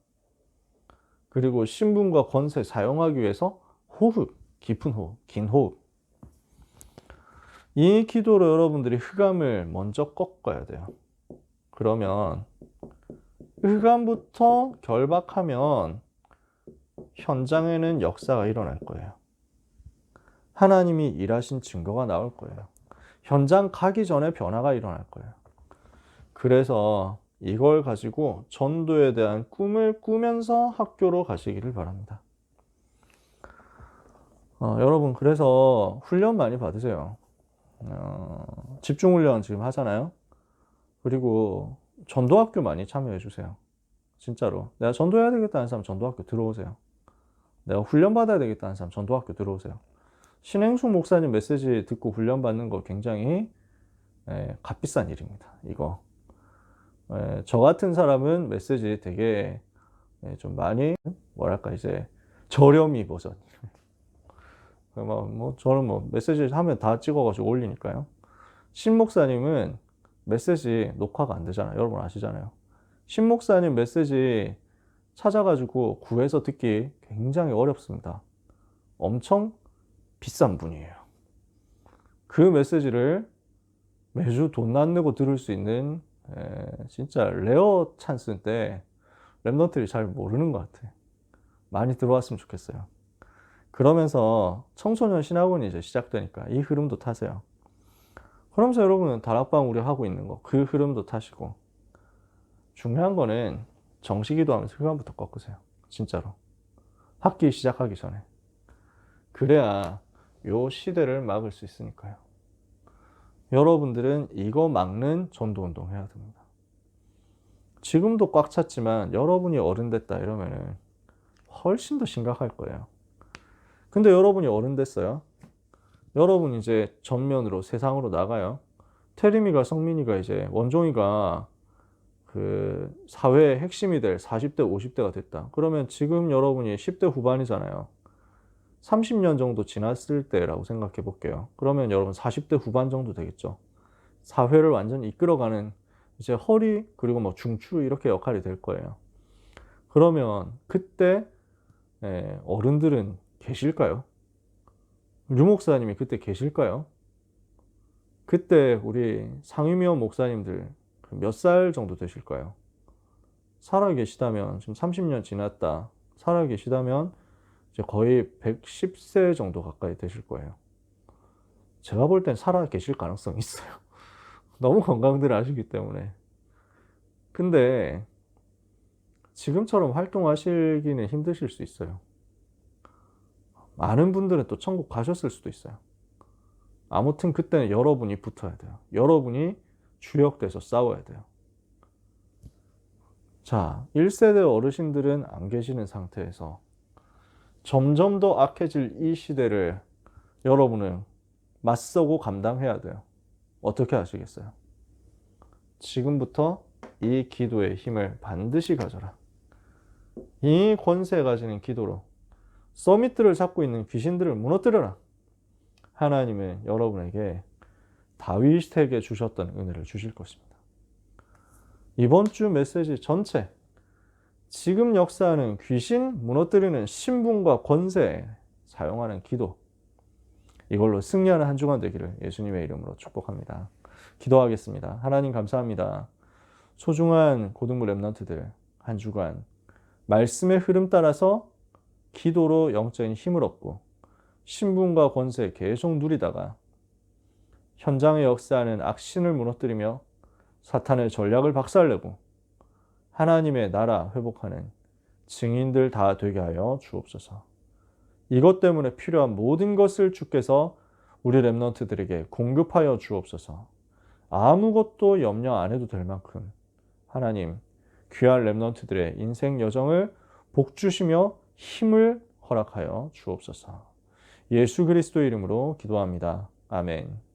그리고 신분과 권세 사용하기 위해서 호흡, 깊은 호흡, 긴 호흡. 이 기도로 여러분들이 흑암을 먼저 꺾어야 돼요. 그러면 흑암부터 결박하면 현장에는 역사가 일어날 거예요. 하나님이 일하신 증거가 나올 거예요. 현장 가기 전에 변화가 일어날 거예요. 그래서 이걸 가지고 전도에 대한 꿈을 꾸면서 학교로 가시기를 바랍니다. 여러분, 그래서 훈련 많이 받으세요. 집중훈련 지금 하잖아요. 그리고 전도학교 많이 참여해 주세요. 진짜로. 내가 전도해야 되겠다는 사람 전도학교 들어오세요. 내가 훈련 받아야 되겠다는 사람 전도학교 들어오세요. 신행숙 목사님 메시지 듣고 훈련 받는 거 굉장히 값비싼 일입니다. 이거. 저 같은 사람은 메시지 되게 좀 많이 뭐랄까 이제 저렴이 버전. 저는 메시지 하면 다 찍어가지고 올리니까요. 신 목사님은 메시지 녹화가 안 되잖아요. 여러분 아시잖아요. 신 목사님 메시지 찾아가지고 구해서 듣기 굉장히 어렵습니다. 엄청 비싼 분이에요. 그 메시지를 매주 돈 안 내고 들을 수 있는 진짜 레어 찬스인데 랩런트들이 잘 모르는 것 같아. 많이 들어왔으면 좋겠어요. 그러면서 청소년 신학원이 이제 시작되니까 이 흐름도 타세요. 그러면서 여러분은 다락방 우리 하고 있는 거 그 흐름도 타시고, 중요한 거는 정시기도 하면서 흑암부터 꺾으세요. 진짜로. 학기 시작하기 전에. 그래야 요 시대를 막을 수 있으니까요. 여러분들은 이거 막는 전도운동 해야 됩니다. 지금도 꽉 찼지만 여러분이 어른 됐다 이러면은 훨씬 더 심각할 거예요. 근데 여러분이 어른 됐어요. 여러분 이제 전면으로 세상으로 나가요. 태림이가 성민이가 이제 원종이가 그 사회의 핵심이 될 40대 50대가 됐다. 그러면 지금 여러분이 10대 후반이잖아요. 30년 정도 지났을 때라고 생각해 볼게요. 그러면 여러분 40대 후반 정도 되겠죠. 사회를 완전히 이끌어가는 이제 허리 그리고 뭐 중추 이렇게 역할이 될 거예요. 그러면 그때 어른들은 계실까요? 류 목사님이 그때 계실까요? 그때 우리 상위미원 목사님들 몇 살 정도 되실까요? 살아 계시다면 지금 30년 지났다. 살아 계시다면 이제 거의 110세 정도 가까이 되실 거예요. 제가 볼 땐 살아 계실 가능성이 있어요. 너무 건강들 하시기 때문에. 근데 지금처럼 활동하시기는 힘드실 수 있어요. 많은 분들은 또 천국 가셨을 수도 있어요. 아무튼 그때는 여러분이 붙어야 돼요. 여러분이 주역돼서 싸워야 돼요. 자, 1세대 어르신들은 안 계시는 상태에서 점점 더 악해질 이 시대를 여러분은 맞서고 감당해야 돼요. 어떻게 하시겠어요? 지금부터 이 기도의 힘을 반드시 가져라. 이 권세 가지는 기도로 서밋들을 잡고 있는 귀신들을 무너뜨려라. 하나님은 여러분에게 다윗에게 주셨던 은혜를 주실 것입니다. 이번 주 메시지 전체, 지금 역사하는 귀신 무너뜨리는 신분과 권세 사용하는 기도, 이걸로 승리하는 한 주간 되기를 예수님의 이름으로 축복합니다. 기도하겠습니다. 하나님 감사합니다. 소중한 고등부 렘넌트들 한 주간 말씀의 흐름 따라서 기도로 영적인 힘을 얻고 신분과 권세 계속 누리다가 현장의 역사하는 악신을 무너뜨리며 사탄의 전략을 박살내고 하나님의 나라 회복하는 증인들 다 되게 하여 주옵소서. 이것 때문에 필요한 모든 것을 주께서 우리 렘넌트들에게 공급하여 주옵소서. 아무것도 염려 안 해도 될 만큼 하나님 귀한 렘넌트들의 인생 여정을 복주시며 힘을 허락하여 주옵소서. 예수 그리스도의 이름으로 기도합니다. 아멘.